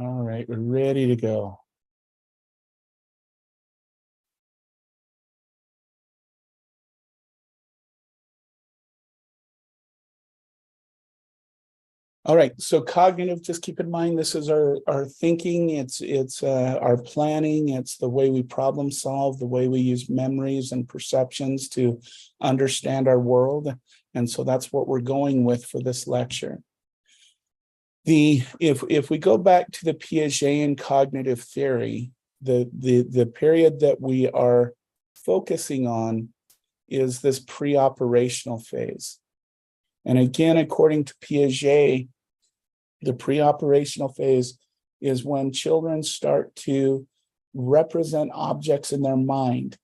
All right, we're ready to go. All right, so cognitive, just keep in mind, this is our thinking, it's our planning, it's the way we problem solve, the way we use memories and perceptions to understand our world. And so that's what we're going with for this lecture. If we go back to the Piagetian cognitive theory, the period that we are focusing on is this pre-operational phase. And again, according to Piaget, the pre-operational phase is when children start to represent objects in their mind,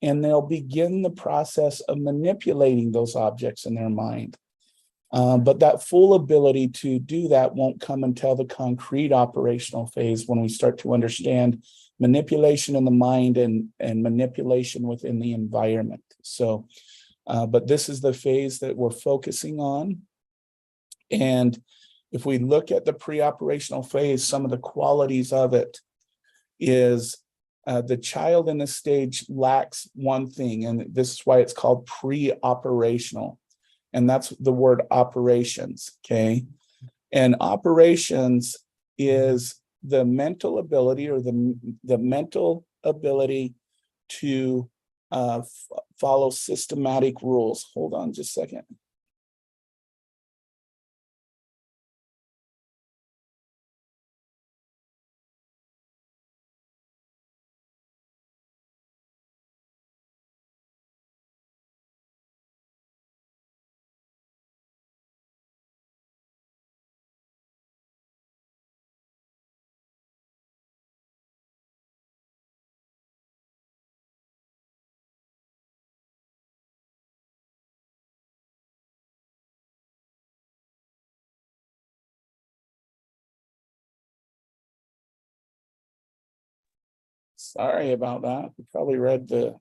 and they'll begin the process of manipulating those objects in their mind. But that full ability to do that won't come until the concrete operational phase, when we start to understand manipulation in the mind and manipulation within the environment. So, but this is the phase that we're focusing on. And if we look at the pre-operational phase, some of the qualities of it is the child in this stage lacks one thing, and this is why it's called pre-operational. And that's the word operations, okay? And operations is the mental ability, or the mental ability to follow systematic rules. Hold on just a second. Sorry about that. You probably read the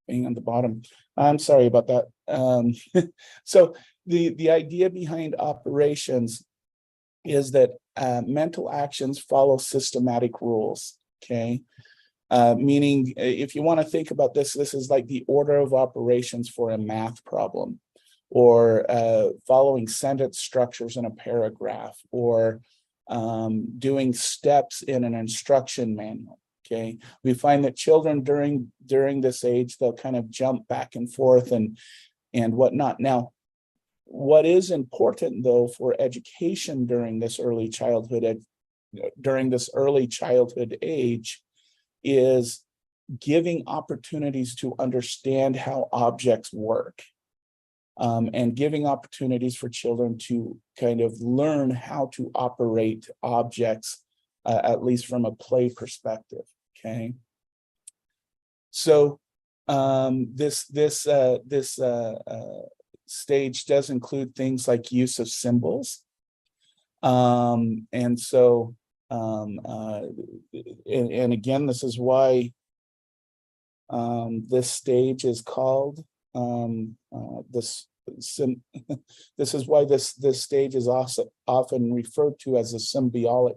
thing on the bottom. I'm sorry about that. So the idea behind operations is that mental actions follow systematic rules, okay? Meaning, if you want to think about this, this is like the order of operations for a math problem, or following sentence structures in a paragraph, or doing steps in an instruction manual. Okay, we find that children during this age, they'll kind of jump back and forth and whatnot. Now, what is important though for education during this early childhood age is giving opportunities to understand how objects work, and giving opportunities for children to kind of learn how to operate objects, at least from a play perspective. Okay, so this stage does include things like use of symbols, and so and again, this is why this stage is called this is why this stage is also often referred to as a symbolic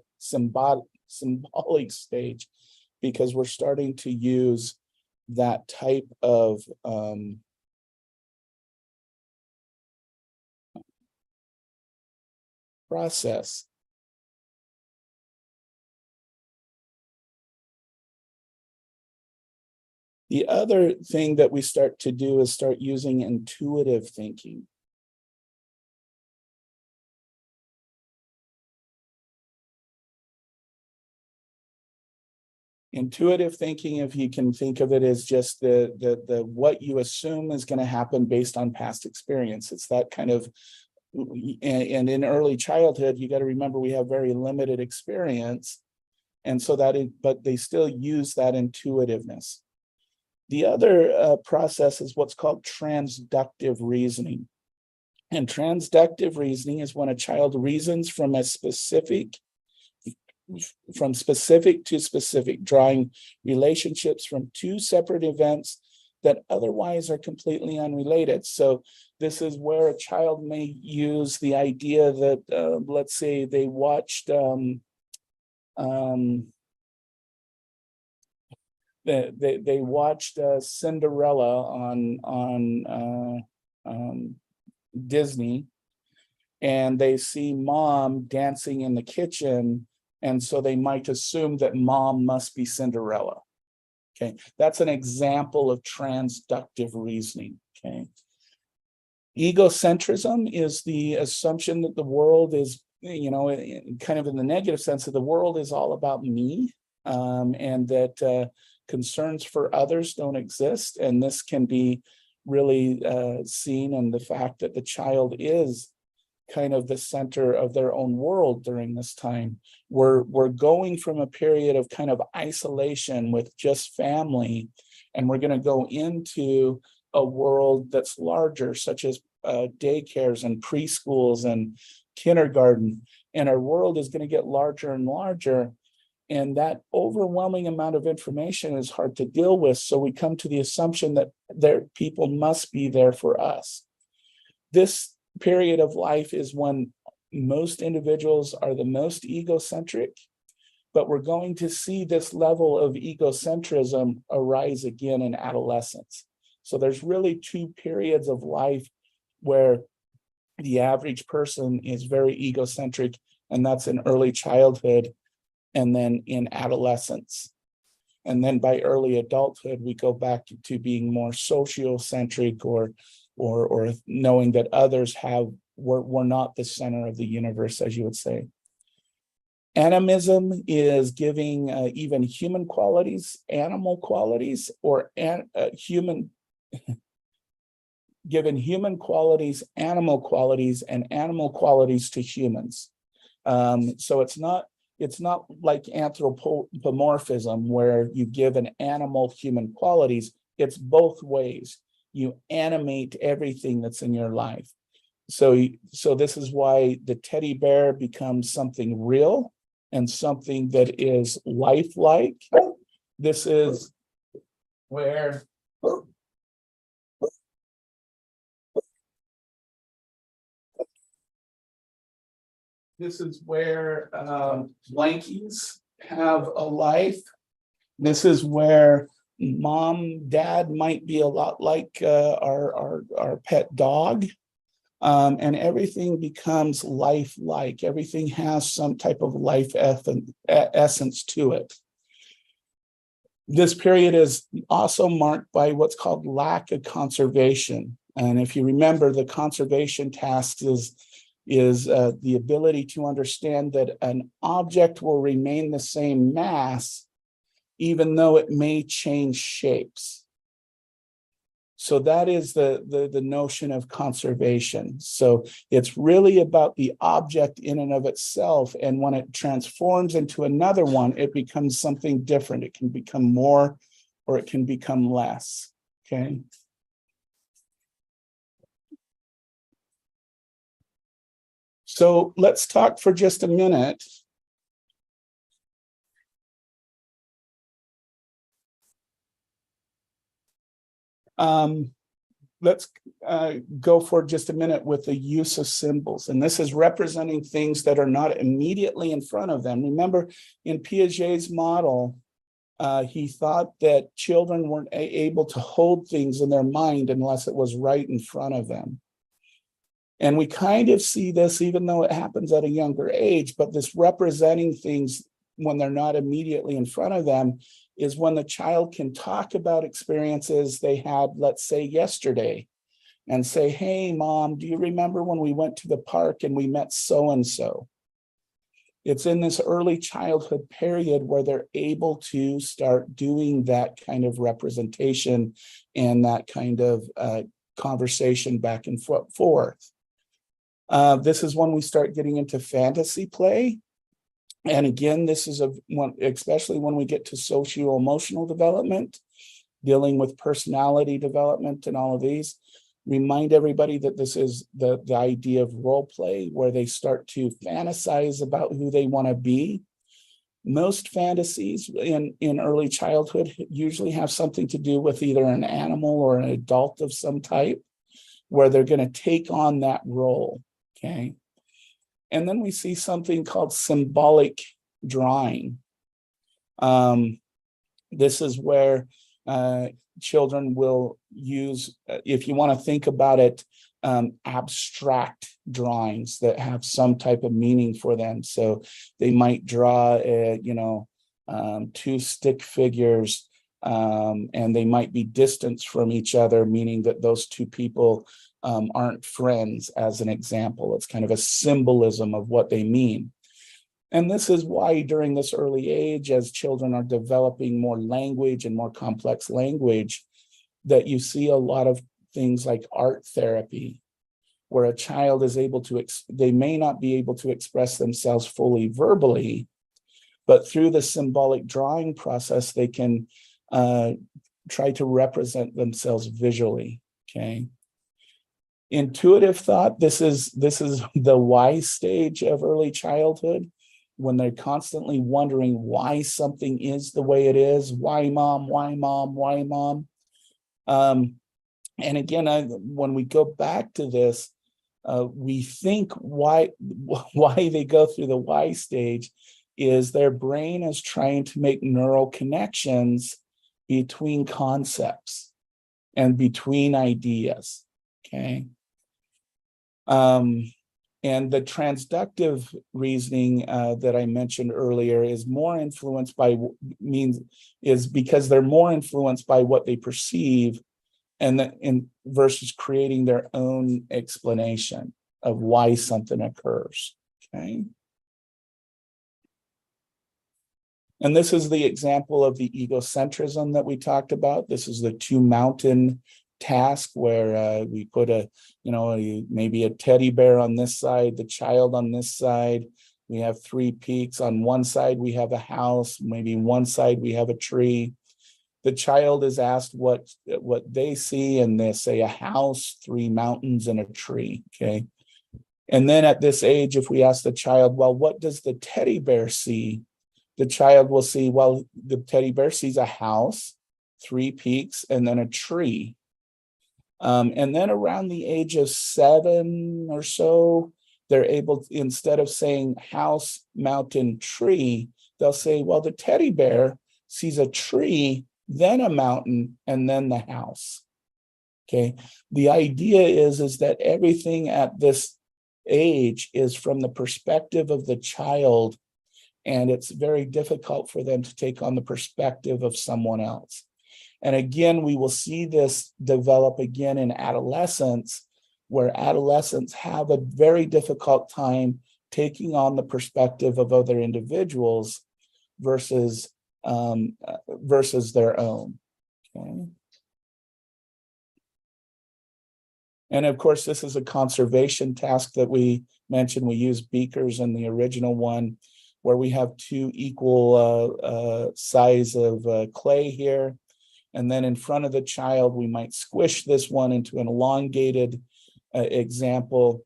stage, because we're starting to use that type of process. The other thing that we start to do is start using intuitive thinking. Intuitive thinking, if you can think of it, as just the what you assume is going to happen based on past experience. It's that kind of, and in early childhood, you got to remember we have very limited experience, and so but they still use that intuitiveness. The other process is what's called transductive reasoning. And transductive reasoning is when a child reasons from specific to specific, drawing relationships from two separate events that otherwise are completely unrelated. So this is where a child may use the idea that, let's say they watched They watched Cinderella on Disney, and they see mom dancing in the kitchen, and so they might assume that mom must be Cinderella. Okay, that's an example of transductive reasoning. Okay, egocentrism is the assumption that the world is, kind of in the negative sense, that the world is all about me, and that concerns for others don't exist. And this can be really seen in the fact that the child is kind of the center of their own world during this time. We're going from a period of kind of isolation with just family, and we're going to go into a world that's larger, such as daycares and preschools and kindergarten. And our world is going to get larger and larger. And that overwhelming amount of information is hard to deal with. So we come to the assumption that people must be there for us. This period of life is when most individuals are the most egocentric, but we're going to see this level of egocentrism arise again in adolescence. So there's really two periods of life where the average person is very egocentric, and that's in early childhood and then in adolescence. And then by early adulthood, we go back to being more sociocentric, or knowing that others we're not the center of the universe, as you would say. Animism is giving even human qualities, animal qualities, or given human qualities, animal qualities, and animal qualities to humans. So it's not like anthropomorphism, where you give an animal human qualities. It's both ways. You animate everything that's in your life. So this is why the teddy bear becomes something real and something that is lifelike. This is where blankies have a life. This is where mom, dad might be a lot like our pet dog. And everything becomes lifelike. Everything has some type of life essence to it. This period is also marked by what's called lack of conservation. And if you remember, the conservation task is the ability to understand that an object will remain the same mass, even though it may change shapes. So that is the notion of conservation. So it's really about the object in and of itself. And when it transforms into another one, it becomes something different. It can become more, or it can become less. Okay. So let's talk for just a minute let's go for just a minute with the use of symbols. And this is representing things that are not immediately in front of them. Remember, in Piaget's model, he thought that children weren't able to hold things in their mind unless it was right in front of them. And we kind of see this, even though it happens at a younger age, but this representing things when they're not immediately in front of them is when the child can talk about experiences they had, let's say, yesterday, and say, hey, mom, do you remember when we went to the park and we met so-and-so? It's in this early childhood period where they're able to start doing that kind of representation and that kind of conversation back and forth. This is when we start getting into fantasy play. And again, this is especially when we get to socio-emotional development, dealing with personality development and all of these. Remind everybody that this is the idea of role play, where they start to fantasize about who they want to be. Most fantasies in early childhood usually have something to do with either an animal or an adult of some type, where they're going to take on that role. Okay. And then we see something called symbolic drawing. This is where children will use, if you want to think about it, abstract drawings that have some type of meaning for them. So they might draw, two stick figures, and they might be distanced from each other, meaning that those two people aren't friends, as an example. It's kind of a symbolism of what they mean. And this is why during this early age, as children are developing more language and more complex language, that you see a lot of things like art therapy, where a child is able to, they may not be able to express themselves fully verbally, but through the symbolic drawing process, they can try to represent themselves visually, okay? Intuitive thought, this is the why stage of early childhood, when they're constantly wondering why something is the way it is. Why mom, why mom, why mom? And again, when we go back to this, we think why they go through the why stage is their brain is trying to make neural connections between concepts and between ideas, okay? And the transductive reasoning that I mentioned earlier is more influenced by, because they're more influenced by what they perceive, and versus creating their own explanation of why something occurs, okay? And this is the example of the egocentrism that we talked about. This is the two mountain task, where we put maybe a teddy bear on this side, the child on this side. We have three peaks. On one side, we have a house. Maybe one side, we have a tree. The child is asked what they see, and they say a house, three mountains, and a tree, okay? And then at this age, if we ask the child, well, what does the teddy bear see? The child will see, well, the teddy bear sees a house, three peaks, and then a tree. And then around the age of 7 or so, they're able to, instead of saying house, mountain, tree, they'll say, well, the teddy bear sees a tree, then a mountain, and then the house. Okay. The idea is that everything at this age is from the perspective of the child, and it's very difficult for them to take on the perspective of someone else. And again, we will see this develop again in adolescence, where adolescents have a very difficult time taking on the perspective of other individuals versus their own. Okay. And of course, this is a conservation task that we mentioned. We use beakers in the original one, where we have two equal size of clay here. And then in front of the child, we might squish this one into an elongated example.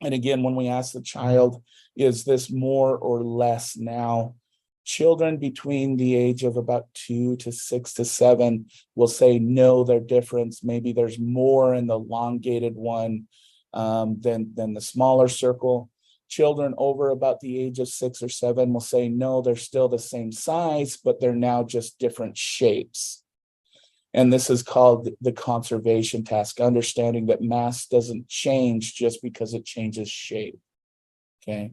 And again, when we ask the child, is this more or less now? Children between the age of about 2 to 6 to 7 will say, no, they're different. Maybe there's more in the elongated one than the smaller circle. Children over about the age of 6 or 7 will say, no, they're still the same size, but they're now just different shapes. And this is called the conservation task, understanding that mass doesn't change just because it changes shape, okay?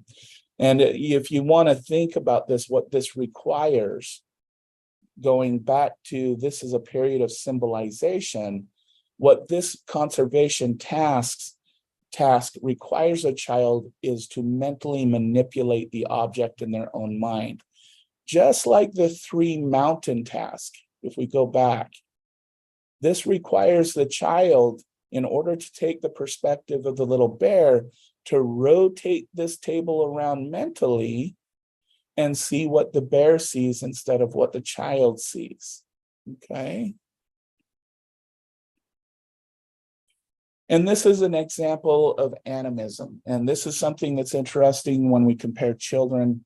And if you want to think about this, what this requires, going back to, this is a period of symbolization, what this conservation task requires a child is to mentally manipulate the object in their own mind. Just like the 3 mountain task, if we go back, this requires the child, in order to take the perspective of the little bear, to rotate this table around mentally and see what the bear sees instead of what the child sees, okay? And this is an example of animism. And this is something that's interesting when we compare children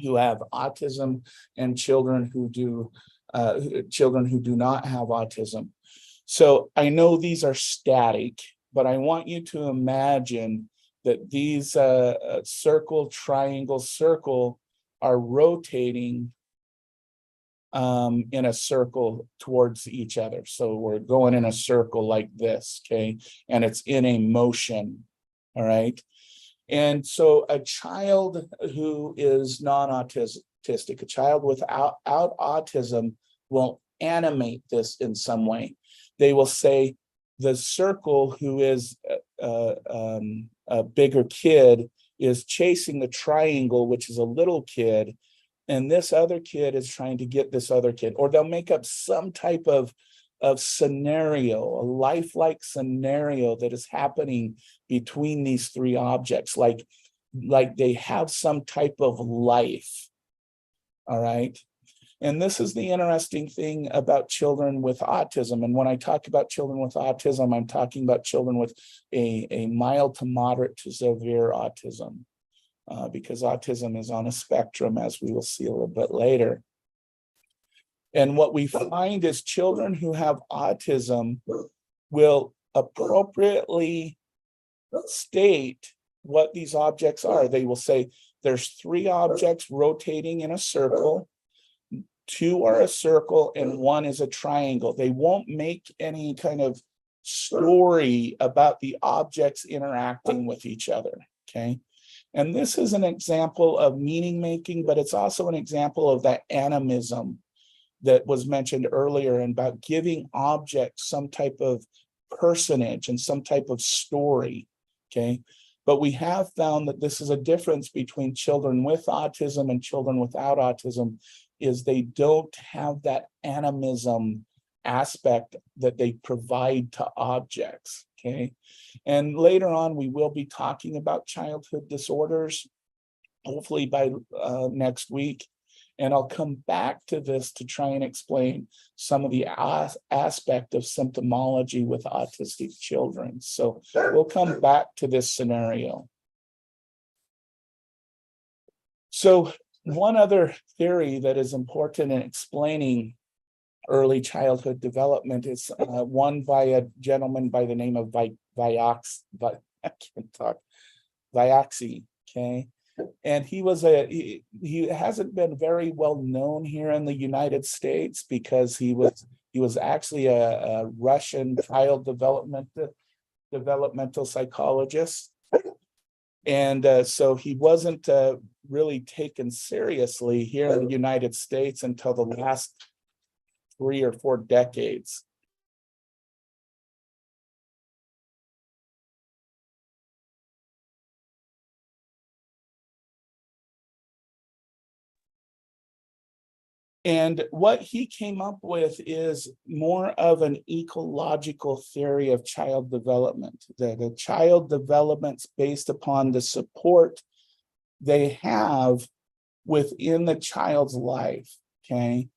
who have autism and children who do not have autism. So I know these are static, but I want you to imagine that these circle, triangle, circle are rotating in a circle towards each other. So we're going in a circle like this, okay? And it's in a motion, all right? And so a child who is non-autistic, a child without autism will animate this in some way. They will say the circle who is a bigger kid is chasing the triangle, which is a little kid, and this other kid is trying to get this other kid, or they'll make up some type of scenario, a lifelike scenario that is happening between these three objects, like they have some type of life. All right. And this is the interesting thing about children with autism. And when I talk about children with autism, I'm talking about children with a mild to moderate to severe autism. Because autism is on a spectrum, as we will see a little bit later. And what we find is children who have autism will appropriately state what these objects are. They will say there's three objects rotating in a circle, two are a circle, and one is a triangle. They won't make any kind of story about the objects interacting with each other, okay? And this is an example of meaning making, but it's also an example of that animism that was mentioned earlier, and about giving objects some type of personage and some type of story, okay? But we have found that this is a difference between children with autism and children without autism, is they don't have that animism aspect that they provide to objects, okay? And later on, we will be talking about childhood disorders, hopefully by next week. And I'll come back to this to try and explain some of the aspect of symptomology with autistic children. So we'll come back to this scenario. So one other theory that is important in explaining early childhood development is one by a gentleman by the name of Vioxy, okay? And he hasn't been very well known here in the United States because he was actually a Russian child developmental psychologist. And so he wasn't really taken seriously here in the United States until the last 3 or 4 decades. And what he came up with is more of an ecological theory of child development. The child development's based upon the support they have within the child's life, okay?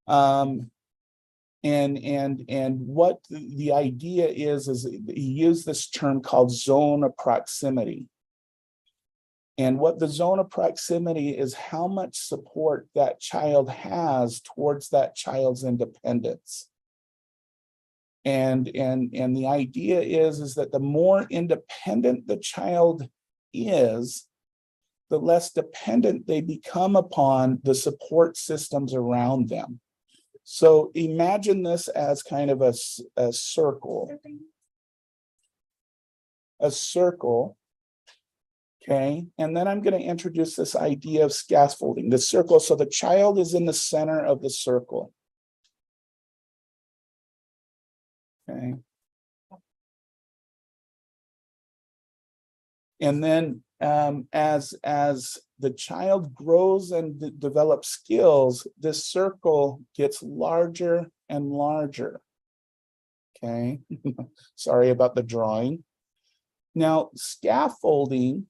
And what the idea is he used this term called zone of proximity. And what the zone of proximity is how much support that child has towards that child's independence. And the idea is that the more independent the child is, the less dependent they become upon the support systems around them. So imagine this as kind of a circle. A circle. Okay, and then I'm going to introduce this idea of scaffolding, the circle. So the child is in the center of the circle. Okay. And then as the child grows and develops skills, this circle gets larger and larger. Okay, sorry about the drawing. Now, scaffolding.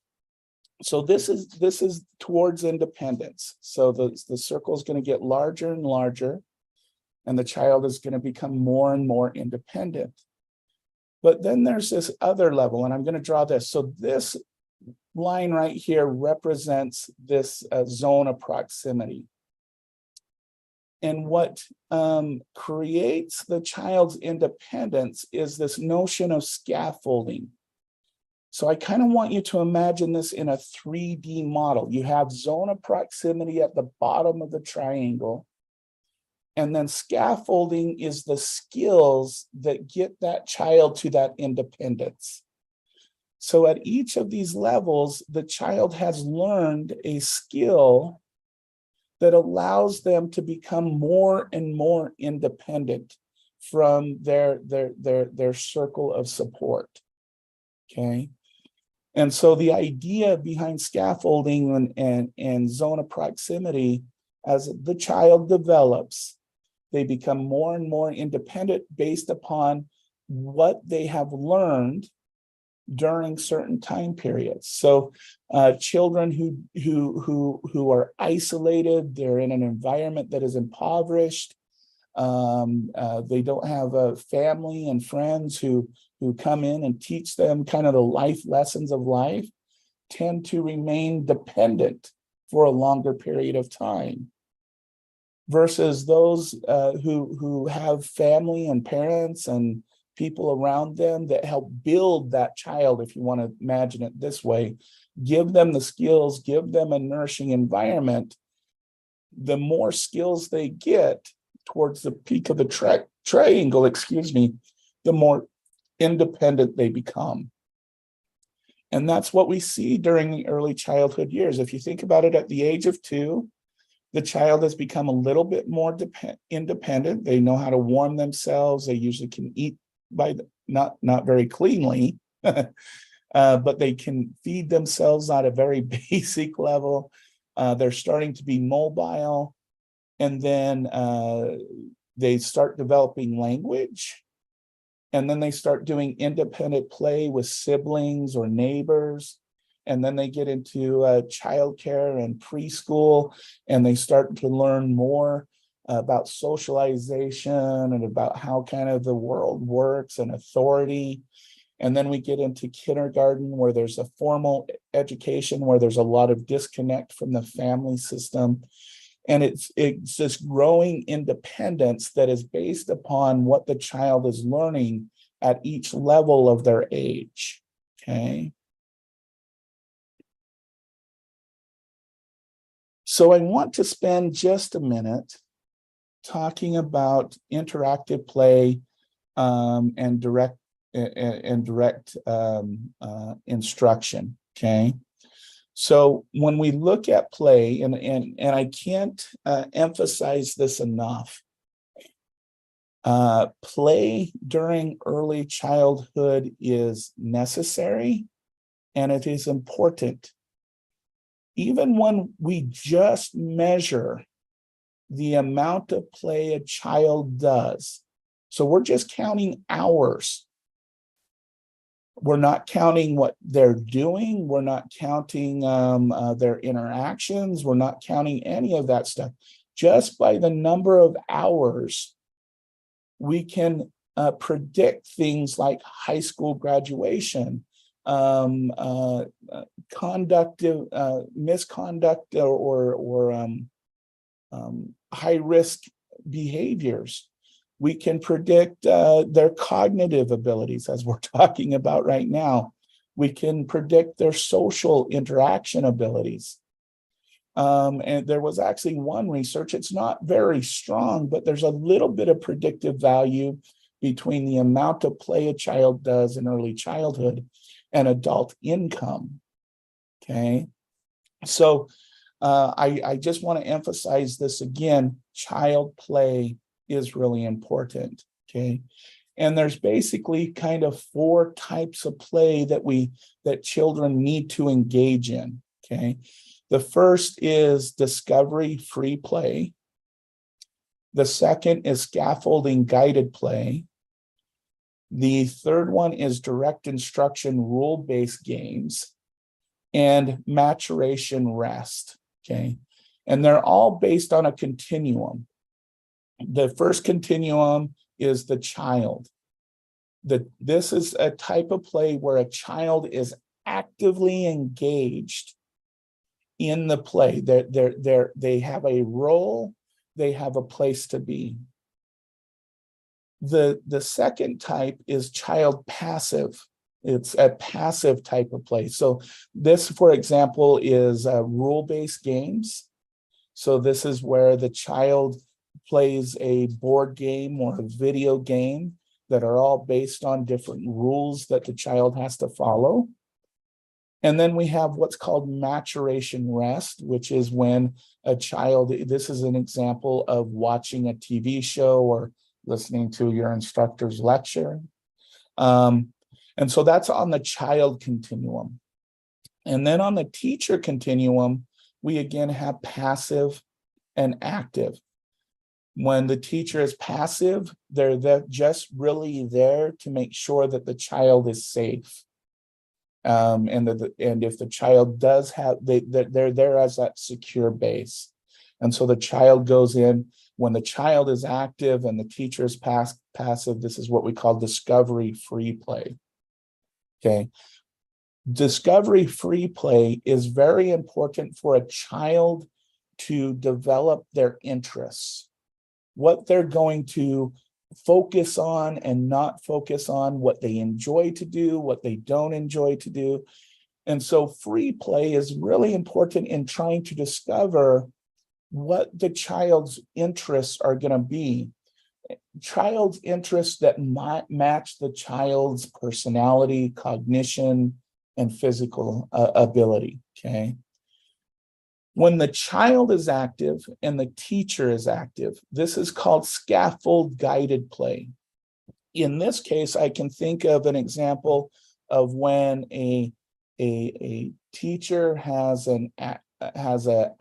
So this is towards independence. So the circle is going to get larger and larger, and the child is going to become more and more independent. But then there's this other level, and I'm going to draw this. So this line right here represents this zone of proximity. And what creates the child's independence is this notion of scaffolding. So I kind of want you to imagine this in a 3D model. You have zone of proximity at the bottom of the triangle. And then scaffolding is the skills that get that child to that independence. So at each of these levels, the child has learned a skill that allows them to become more and more independent from their circle of support. Okay. And so the idea behind scaffolding and zone of proximity, as the child develops, they become more and more independent based upon what they have learned during certain time periods. So children who are isolated, they're in an environment that is impoverished. They don't have a family and friends who come in and teach them kind of the life lessons of life, tend to remain dependent for a longer period of time, versus those who have family and parents and people around them that help build that child, if you want to imagine it this way, give them the skills, give them a nourishing environment. The more skills they get towards the peak of the triangle, the more independent they become. And that's what we see during the early childhood years. If you think about it, at the age of 2, the child has become a little bit more independent. They know how to warm themselves. They usually can eat not very cleanly, but they can feed themselves at a very basic level. They're starting to be mobile. And then they start developing language. And then they start doing independent play with siblings or neighbors. And then they get into childcare and preschool, and they start to learn more about socialization and about how kind of the world works and authority. And then we get into kindergarten, where there's a formal education, where there's a lot of disconnect from the family system. And it's this growing independence that is based upon what the child is learning at each level of their age. Okay. So I want to spend just a minute talking about interactive play and direct instruction. Okay. So when we look at play, and I can't emphasize this enough, play during early childhood is necessary and it is important. Even when we just measure the amount of play a child does, so we're just counting hours. We're not counting what they're doing. We're not counting their interactions. We're not counting any of that stuff. Just by the number of hours, we can predict things like high school graduation, misconduct, or high risk behaviors. We can predict their cognitive abilities, as we're talking about right now. We can predict their social interaction abilities. And there was actually one research, it's not very strong, but there's a little bit of predictive value between the amount of play a child does in early childhood and adult income. Okay. So I just want to emphasize this again, child play is really important. Okay. And there's basically kind of 4 types of play that children need to engage in. Okay. The first is discovery free play. The second is scaffolding guided play. The third one is direct instruction rule-based games and maturation rest. Okay. And they're all based on a continuum. The first continuum is the child. This is a type of play where a child is actively engaged in the play. They have a role, they have a place to be. The second type is child passive. It's a passive type of play. So this, for example, is rule-based games. So this is where the child plays a board game or a video game that are all based on different rules that the child has to follow. And then we have what's called maturation rest, which is when a child, this is an example of watching a TV show or listening to your instructor's lecture. And so that's on the child continuum. And then on the teacher continuum, we again have passive and active. When the teacher is passive, they're just really there to make sure that the child is safe. And if the child does have, they're there as that secure base. And so the child goes in. When the child is active and the teacher is passive, this is what we call discovery free play. Okay. Discovery free play is very important for a child to develop their interests, what they're going to focus on and not focus on, what they enjoy to do, what they don't enjoy to do. And so free play is really important in trying to discover what the child's interests are going to be. Child's interests that match the child's personality, cognition, and physical ability, okay? When the child is active and the teacher is active, this is called scaffold guided play. In this case, I can think of an example of when a teacher has an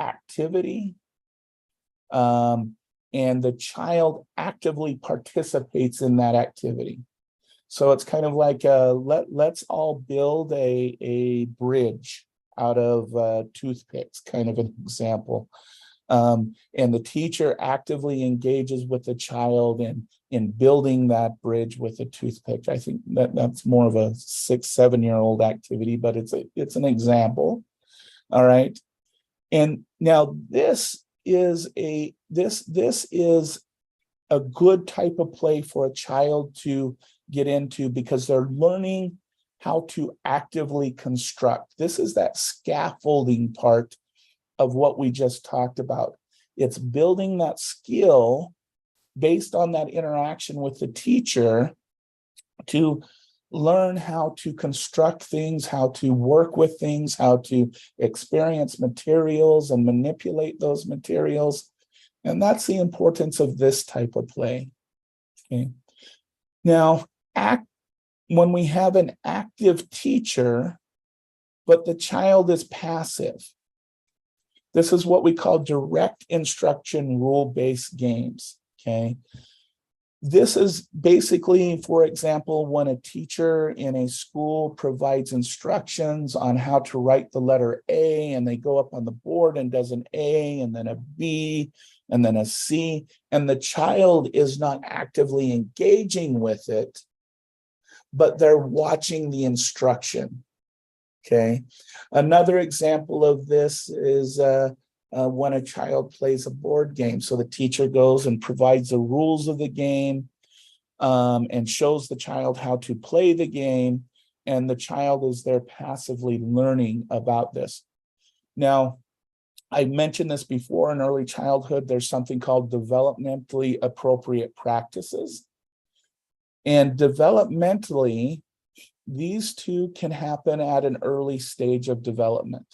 activity, and the child actively participates in that activity. So it's kind of like let's all build a bridge out of toothpicks, kind of an example. And the teacher actively engages with the child in building that bridge with a toothpick. I think that's more of a 6-7-year-old activity, but it's an example. All right. And now this is a good type of play for a child to get into because they're learning how to actively construct. This is that scaffolding part of what we just talked about. It's building that skill based on that interaction with the teacher to learn how to construct things, how to work with things, how to experience materials and manipulate those materials. And that's the importance of this type of play. Okay. Now, when we have an active teacher, but the child is passive, this is what we call direct instruction rule-based games, okay? This is basically, for example, when a teacher in a school provides instructions on how to write the letter A, and they go up on the board and does an A and then a B and then a C, and the child is not actively engaging with it, but they're watching the instruction, okay? Another example of this is when a child plays a board game. So the teacher goes and provides the rules of the game and shows the child how to play the game, and the child is there passively learning about this. Now, I mentioned this before, in early childhood, there's something called developmentally appropriate practices. And developmentally, these two can happen at an early stage of development,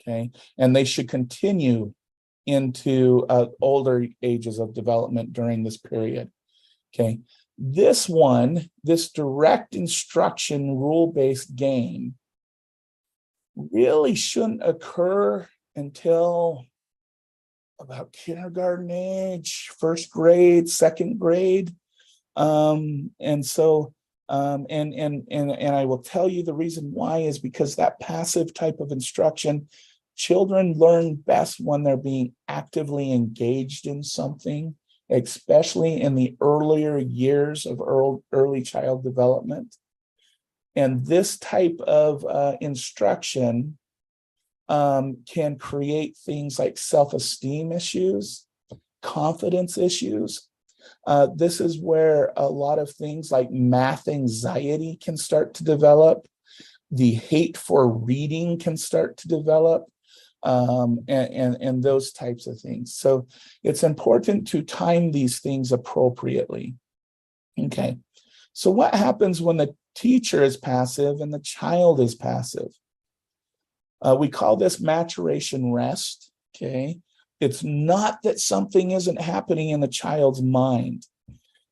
okay? And they should continue into older ages of development during this period, okay? This one, this direct instruction rule-based game really shouldn't occur until about kindergarten age, first grade, second grade. And so, and I will tell you the reason why is because that passive type of instruction, children learn best when they're being actively engaged in something, especially in the earlier years of early child development. And this type of instruction can create things like self-esteem issues, confidence issues. This is where a lot of things like math anxiety can start to develop. The hate for reading can start to develop, and those types of things. So it's important to time these things appropriately. Okay, so what happens when the teacher is passive and the child is passive? We call this maturation rest, okay? It's not that something isn't happening in the child's mind.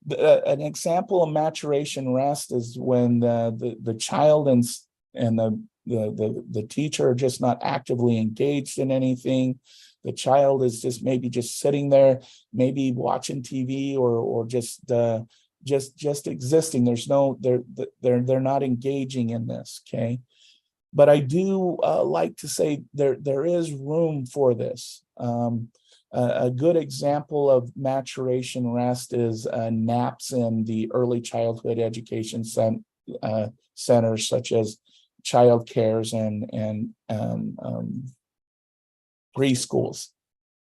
An example of maturation rest is when the child and the teacher are just not actively engaged in anything. The child is just maybe just sitting there, maybe watching TV or just existing. There's no, they're not engaging in this, okay? But I do like to say there is room for this. A good example of maturation rest is naps in the early childhood education centers, such as child cares and preschools,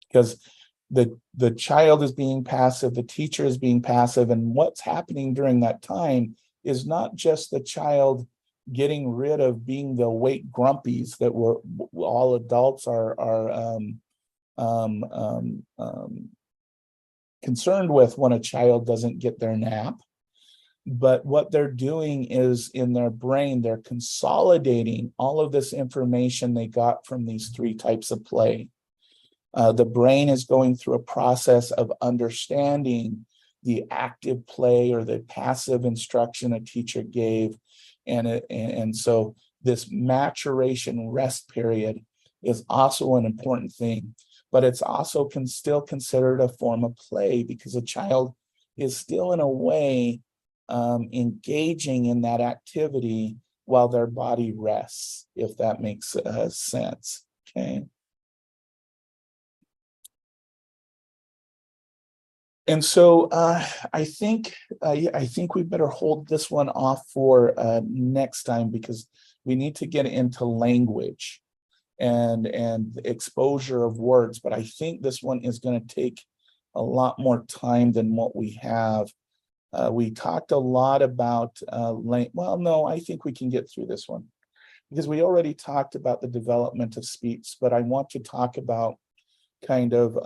because the child is being passive, the teacher is being passive, and what's happening during that time is not just the child getting rid of being the awake grumpies that we're all adults are concerned with when a child doesn't get their nap. But what they're doing is in their brain, they're consolidating all of this information they got from these three types of play. The brain is going through a process of understanding the active play or the passive instruction a teacher gave. And so this maturation rest period is also an important thing, but it's also still considered a form of play because a child is still in a way engaging in that activity while their body rests, if that makes sense, okay? And so I think we better hold this one off for next time, because we need to get into language and exposure of words. But I think this one is going to take a lot more time than what we have. We talked a lot about well, no, I think we can get through this one because we already talked about the development of speech, but I want to talk about kind of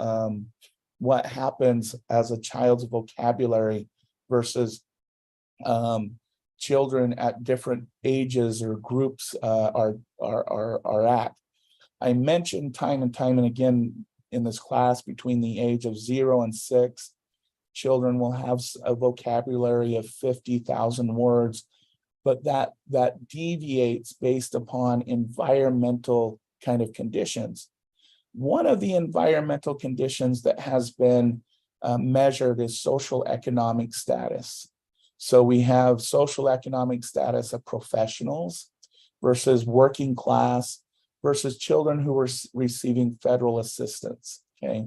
what happens as a child's vocabulary versus children at different ages or groups are at. I mentioned time and time and again in this class, between the age of 0 and 6, children will have a vocabulary of 50,000 words, but that deviates based upon environmental kind of conditions. One of the environmental conditions that has been measured is social economic status. So we have social economic status of professionals versus working class versus children who are receiving federal assistance, okay?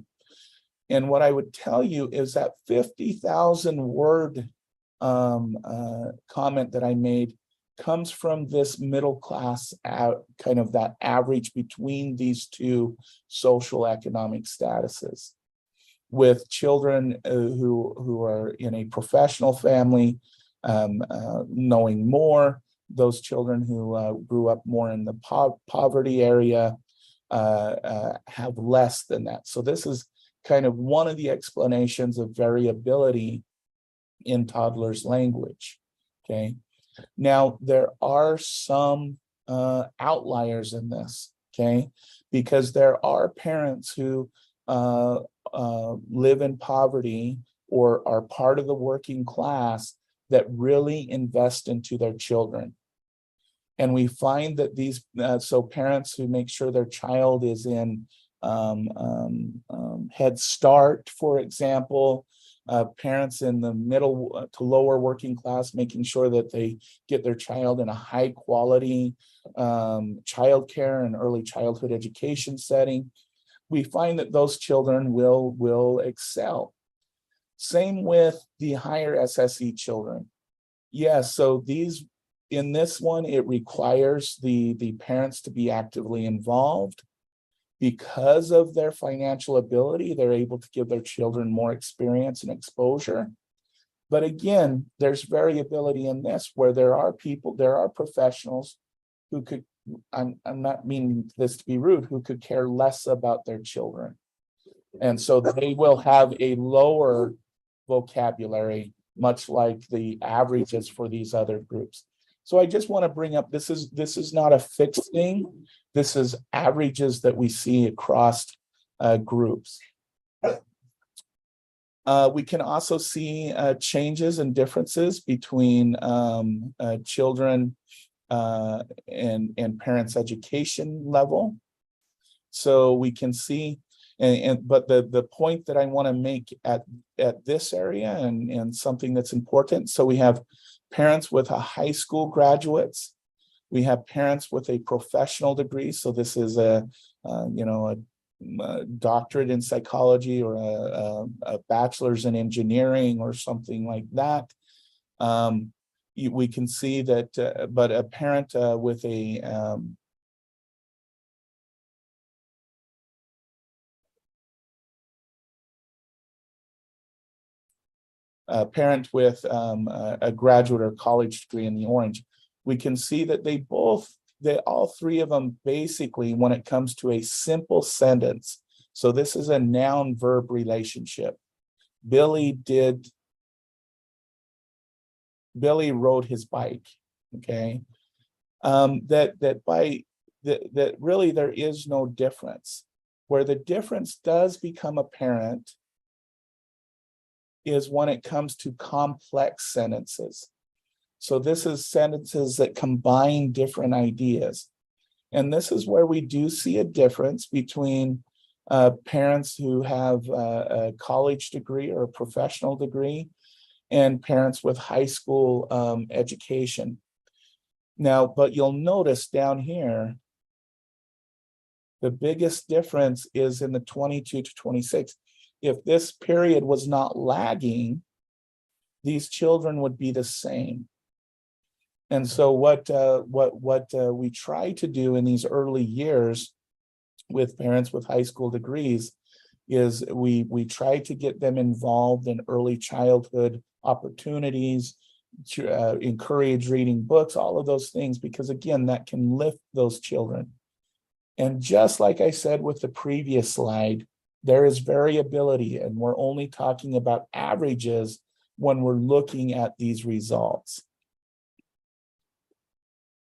And what I would tell you is that 50,000 word comment that I made comes from this middle class kind of that average between these two social economic statuses. With children who are in a professional family, knowing more, those children who grew up more in the poverty area have less than that. So this is kind of one of the explanations of variability in toddlers' language, okay? Now, there are some outliers in this, okay? Because there are parents who live in poverty or are part of the working class that really invest into their children. And we find that these, so parents who make sure their child is in Head Start, for example, parents in the middle to lower working class, making sure that they get their child in a high quality childcare and early childhood education setting, we find that those children will excel. Same with the higher SSE children. Yes, so these, in this one, it requires the parents to be actively involved, because of their financial ability, they're able to give their children more experience and exposure. But again, there's variability in this where there are professionals who could, I'm not meaning this to be rude, who could care less about their children. And so they will have a lower vocabulary, much like the averages for these other groups. So I just want to bring up, this is not a fixed thing. This is averages that we see across groups. We can also see changes and differences between children and parents' education level. So we can see, but the point that I want to make at this area and something that's important. So we have parents with a high school graduates. We have parents with a professional degree. So this is a doctorate in psychology or a bachelor's in engineering or something like that. We can see that, but a parent with a parent with a graduate or college degree in the orange, we can see that all three of them basically, when it comes to a simple sentence, so this is a noun verb relationship. Billy rode his bike. Okay, that really there is no difference. Where the difference does become apparent is when it comes to complex sentences. So this is sentences that combine different ideas. And this is where we do see a difference between parents who have a college degree or a professional degree and parents with high school education. Now, but you'll notice down here, the biggest difference is in the 22 to 26. If this period was not lagging, these children would be the same. And so what we try to do in these early years with parents with high school degrees is we try to get them involved in early childhood opportunities, to encourage reading books, all of those things, because again, that can lift those children. And just like I said with the previous slide, there is variability, and we're only talking about averages when we're looking at these results.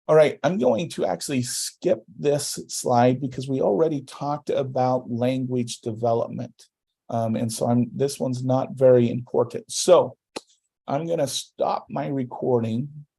All right, I'm going to actually skip this slide because we already talked about language development. And so this one's not very important. So I'm going to stop my recording